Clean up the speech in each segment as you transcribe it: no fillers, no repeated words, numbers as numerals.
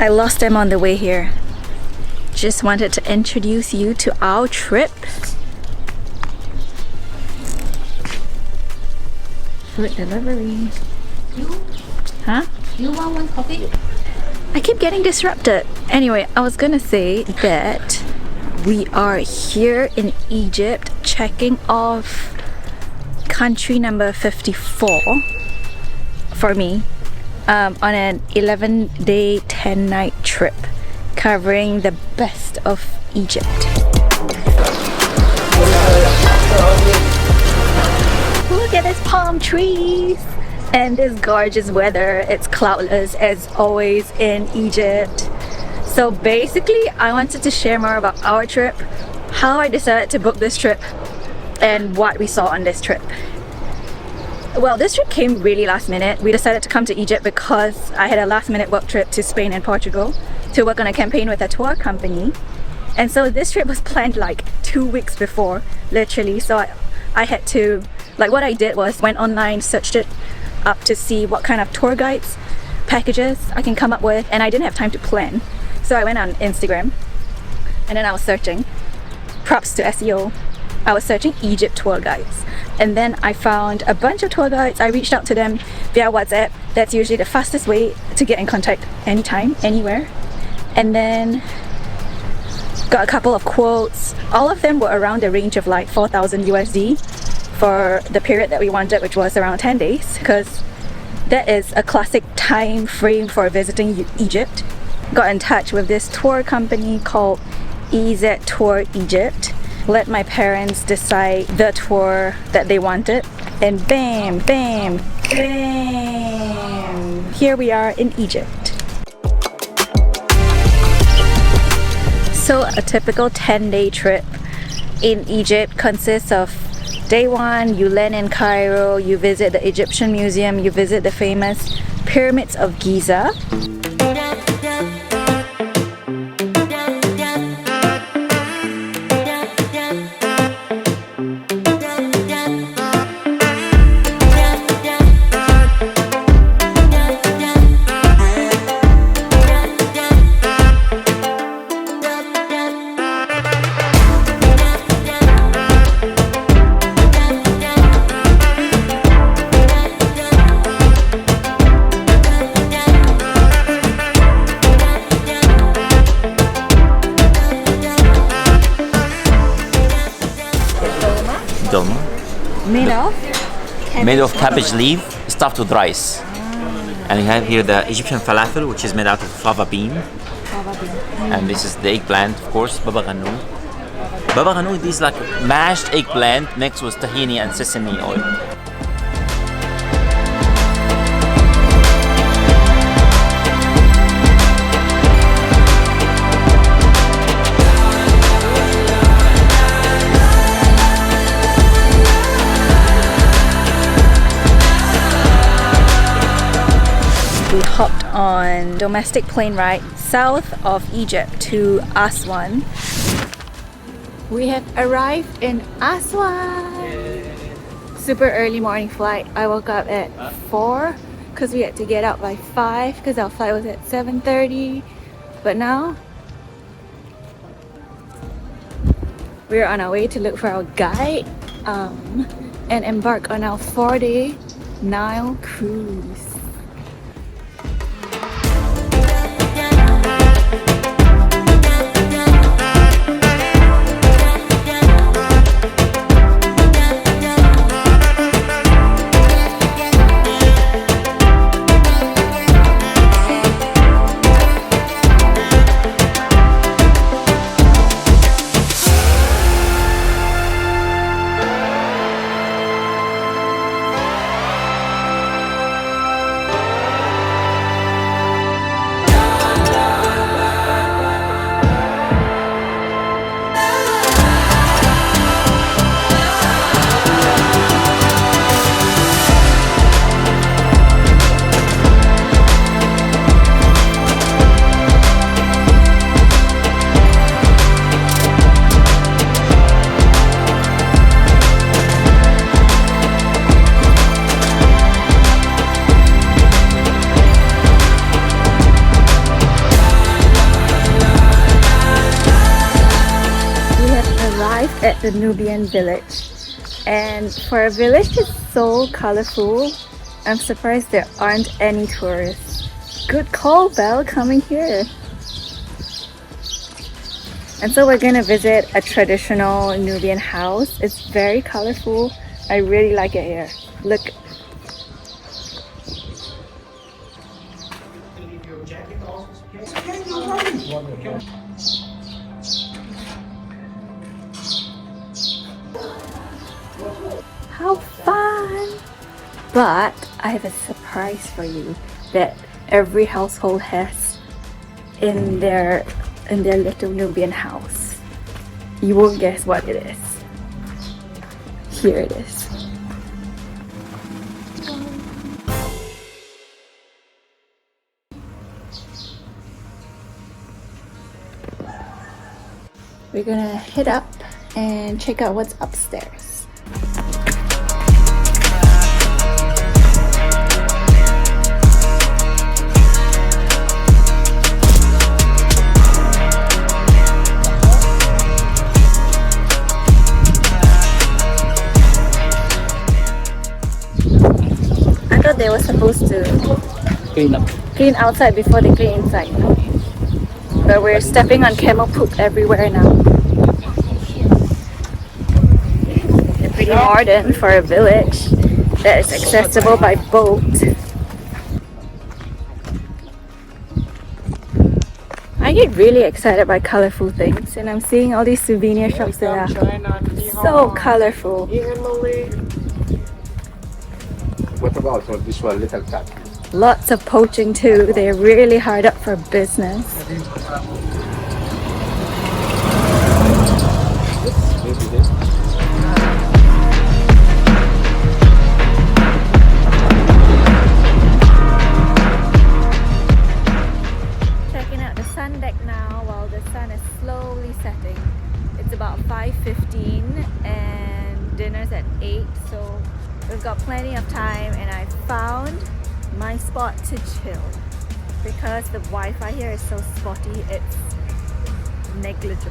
I lost them on the way here. Just wanted to introduce you to our trip. Food delivery. Huh? You want one coffee? I keep getting disrupted. Anyway, I was gonna say that we are here in Egypt checking off country number 54 for me on an 11-day 10-night trip covering the best of Egypt. Look at this palm trees and this gorgeous weather. It's cloudless as always in Egypt. So basically I wanted to share more about our trip, how I decided to book this trip, and what we saw on this trip. Well, this trip came really last minute. We decided to come to Egypt because I had a last minute work trip to Spain and Portugal to work on a campaign with a tour company. And so this trip was planned like 2 weeks before, literally. So I had to, like, what I did was went online, searched it up to see what kind of tour guides, packages I can come up with, and I didn't have time to plan. So I went on Instagram and then I was searching. Props to SEO. I was searching Egypt tour guides, and then I found a bunch of tour guides. I reached out to them via WhatsApp. That's usually the fastest way to get in contact anytime, anywhere. And then got a couple of quotes. All of them were around the range of like 4,000 USD for the period that we wanted, which was around 10 days, because that is a classic time frame for visiting Egypt. Got in touch with this tour company called EZ Tour Egypt. Let my parents decide the tour that they wanted, and bam, bam, bam! Here we are in Egypt. So a typical 10-day trip in Egypt consists of day 1, you land in Cairo, you visit the Egyptian Museum, you visit the famous pyramids of Giza. Made of cabbage leaf stuffed with rice. And we have here the Egyptian falafel, which is made out of fava bean. And this is the eggplant, of course, baba ghanoush. Baba ghanoush is like mashed eggplant mixed with tahini and sesame oil. We hopped on domestic plane ride south of Egypt to Aswan. We have arrived in Aswan. Super early morning flight. I woke up at 4 because we had to get out by 5 because our flight was at 7:30. But now we're on our way to look for our guide and embark on our 4-day Nile cruise. at the Nubian village. And for a village that's so colorful, I'm surprised there aren't any tourists. Good call, Belle, coming here. And so we're gonna visit a traditional Nubian house. It's very colorful. I really like it here. Look. How fun! But I have a surprise for you that every household has in their little Nubian house. You won't guess what it is. Here it is. We're gonna head up and check out what's upstairs. I thought they were supposed to clean outside before they clean inside. But we're stepping on camel poop everywhere now. They're pretty modern for a village that is accessible by boat. I get really excited by colorful things, and I'm seeing all these souvenir shops that are so colorful. What about this one, little cat? Lots of poaching too. They're really hard up for business. Checking out the sun deck now while the sun is slowly setting. It's about 5:15 and dinner's at 8, so we've got plenty of time, and I found my spot to chill because the Wi-Fi here is so spotty, it's negligible.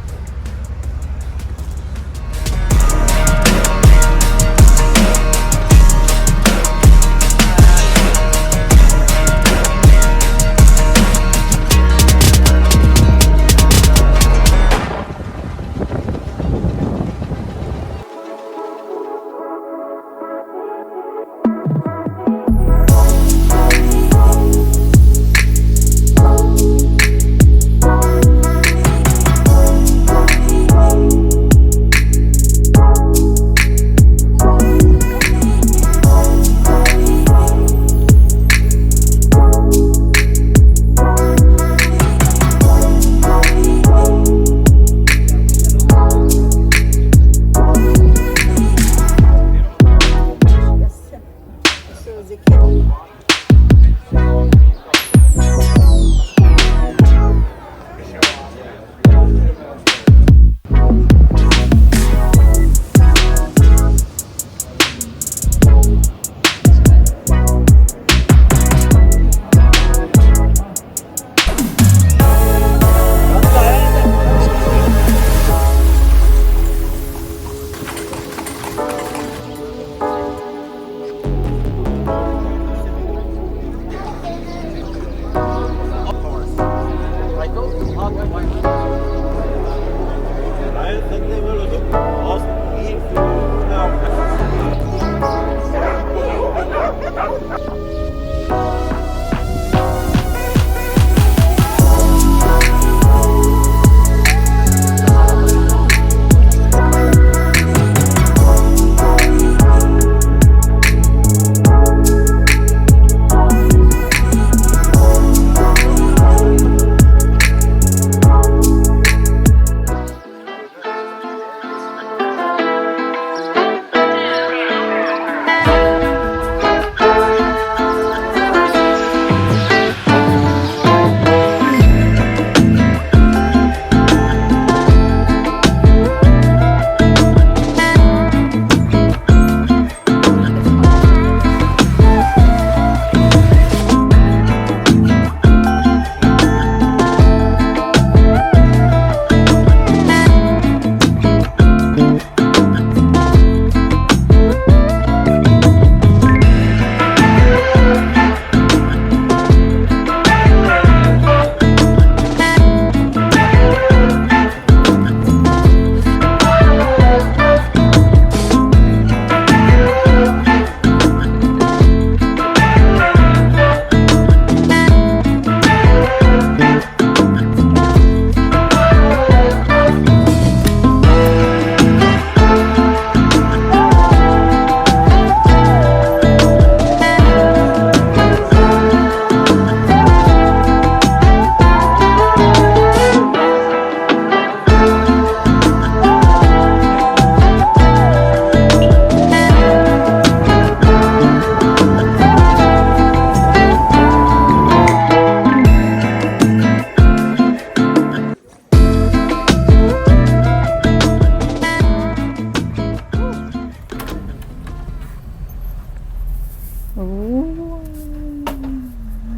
Ooh,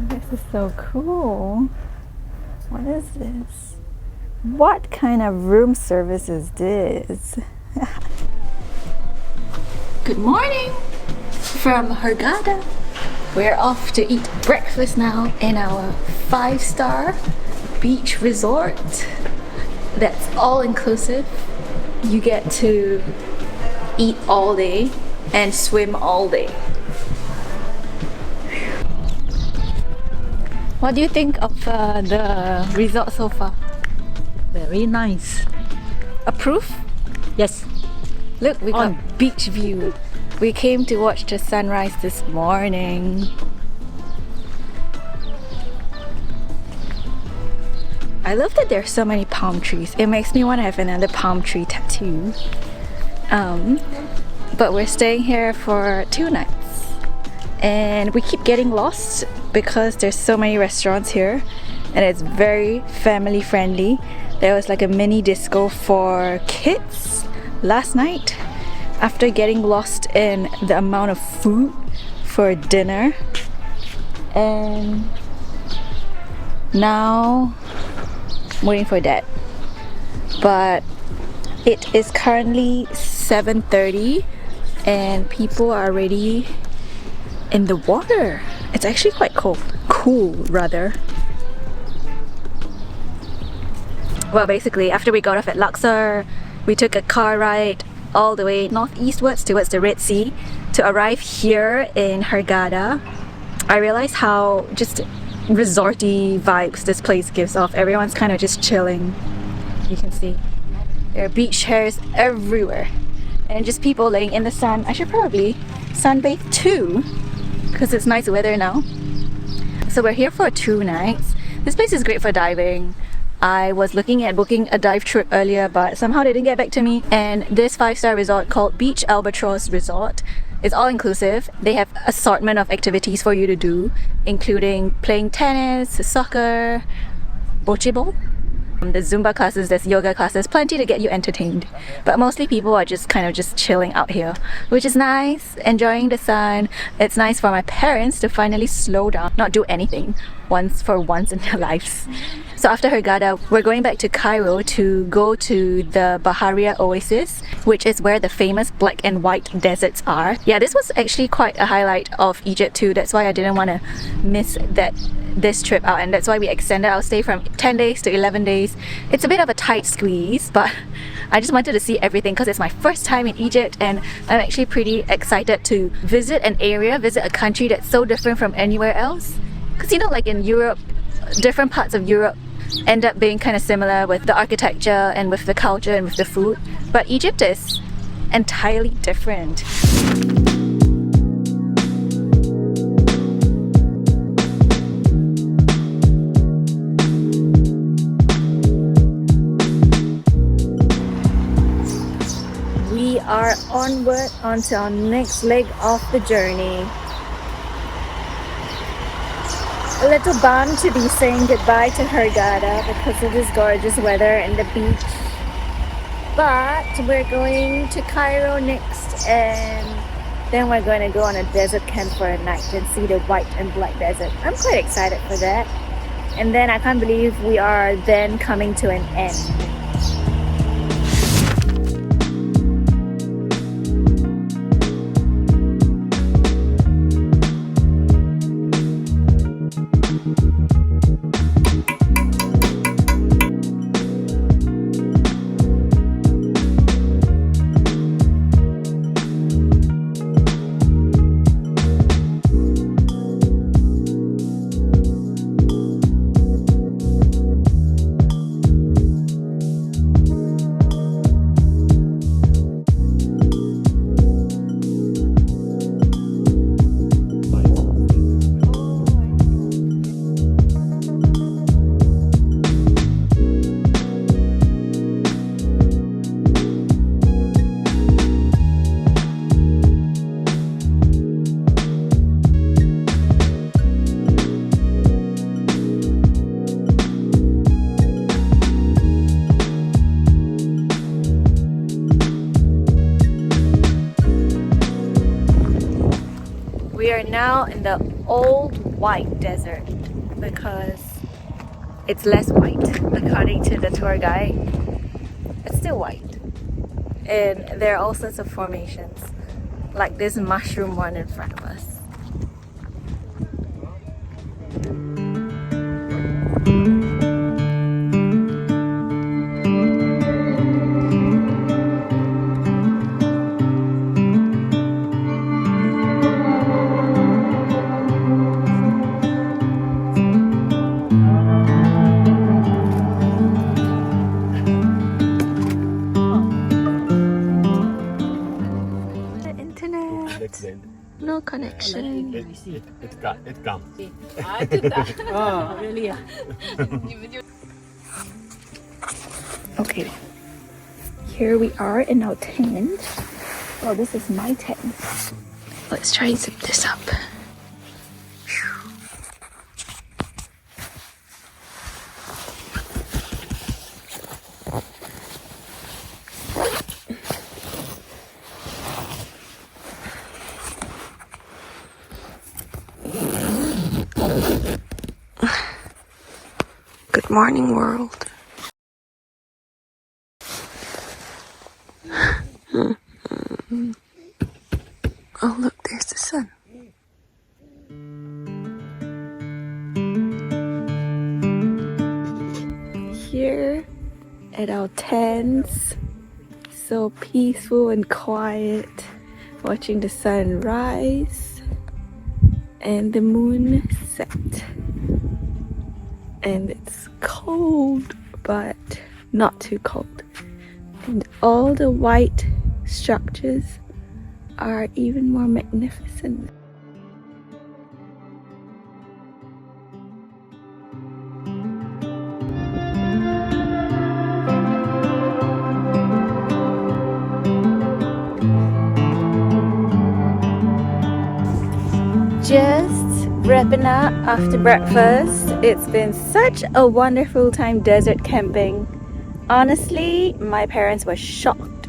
this is so cool. What is this? What kind of room service is this? Good morning from Hurghada. We're off to eat breakfast now in our 5-star beach resort. That's all inclusive. You get to eat all day and swim all day. What do you think of the resort so far? Very nice. Approve? Yes. Look, we got beach view. We came to watch the sunrise this morning. I love that there's so many palm trees. It makes me want to have another palm tree tattoo. But we're staying here for 2 nights. And we keep getting lost because there's so many restaurants here. And it's very family friendly. There was like a mini disco for kids last night after getting lost in the amount of food for dinner. And now I'm waiting for that. But it is currently 7:30 and people are already in the water. It's actually quite cool rather. Well, basically, after we got off at Luxor, we took a car ride all the way northeastwards towards the Red Sea to arrive here in Hurghada. I realized how just resorty vibes this place gives off. Everyone's kind of just chilling. You can see there are beach chairs everywhere and just people laying in the sun. I should probably sunbathe too because it's nice weather now. So we're here for 2 nights. This place is great for diving. I was looking at booking a dive trip earlier, but somehow they didn't get back to me. And this 5-star resort called Beach Albatros Resort is all inclusive. They have assortment of activities for you to do, including playing tennis, soccer, bocce ball. There's Zumba classes, there's yoga classes, plenty to get you entertained. But mostly people are just kind of just chilling out here, which is nice, enjoying the sun. It's nice for my parents to finally slow down, not do anything once in their lives. So after Hurghada, we're going back to Cairo to go to the Bahariya Oasis, which is where the famous black and white deserts are. Yeah, this was actually quite a highlight of Egypt too. That's why I didn't want to miss this trip out, and that's why we extended our stay from 10 days to 11 days. It's a bit of a tight squeeze, but I just wanted to see everything because it's my first time in Egypt and I'm actually pretty excited to visit a country that's so different from anywhere else. Because you know, like in Europe, different parts of Europe end up being kind of similar with the architecture and with the culture and with the food, but Egypt is entirely different. We are onward onto our next leg of the journey. A little bummed to be saying goodbye to Hurghada because of this gorgeous weather and the beach. But we're going to Cairo next, and then we're going to go on a desert camp for a night and see the white and black desert. I'm quite excited for that. And then I can't believe we are then coming to an end. We are now in the old white desert because it's less white according to the tour guide. It's still white. And there are all sorts of formations, like this mushroom one in front of us. No connection. It comes. Okay, here we are in our tent. Oh, this is my tent. Let's try and zip this up. Good morning, world. Oh, look, there's the sun. Here at our tents, so peaceful and quiet, watching the sun rise and the moon set. And it's cold, but not too cold. And all the white structures are even more magnificent. Just wrapping up after breakfast. It's been such a wonderful time desert camping. Honestly, my parents were shocked.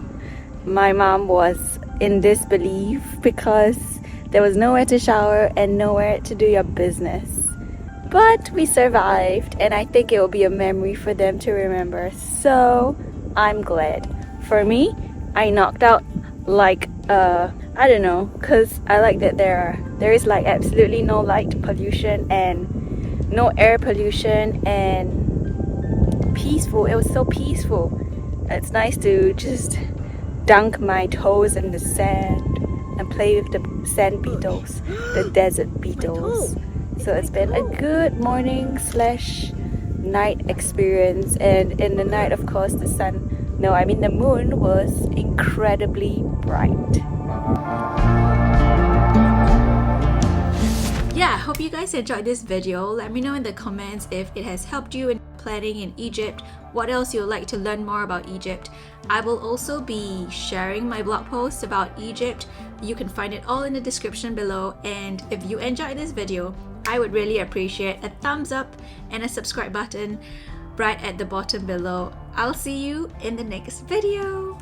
My mom was in disbelief because there was nowhere to shower and nowhere to do your business. But we survived, and I think it will be a memory for them to remember. So I'm glad. For me, I knocked out like I don't know, because I like that there is like absolutely no light pollution and no air pollution, and peaceful. It was so peaceful. It's nice to just dunk my toes in the sand and play with the sand beetles, the desert beetles. So it's been a good morning slash night experience. And in the night, of course, the moon was incredibly bright. Yeah, I hope you guys enjoyed this video. Let me know in the comments if it has helped you in planning in Egypt, what else you'd like to learn more about Egypt. I will also be sharing my blog post about Egypt. You can find it all in the description below. And if you enjoyed this video, I would really appreciate a thumbs up and a subscribe button right at the bottom below. I'll see you in the next video.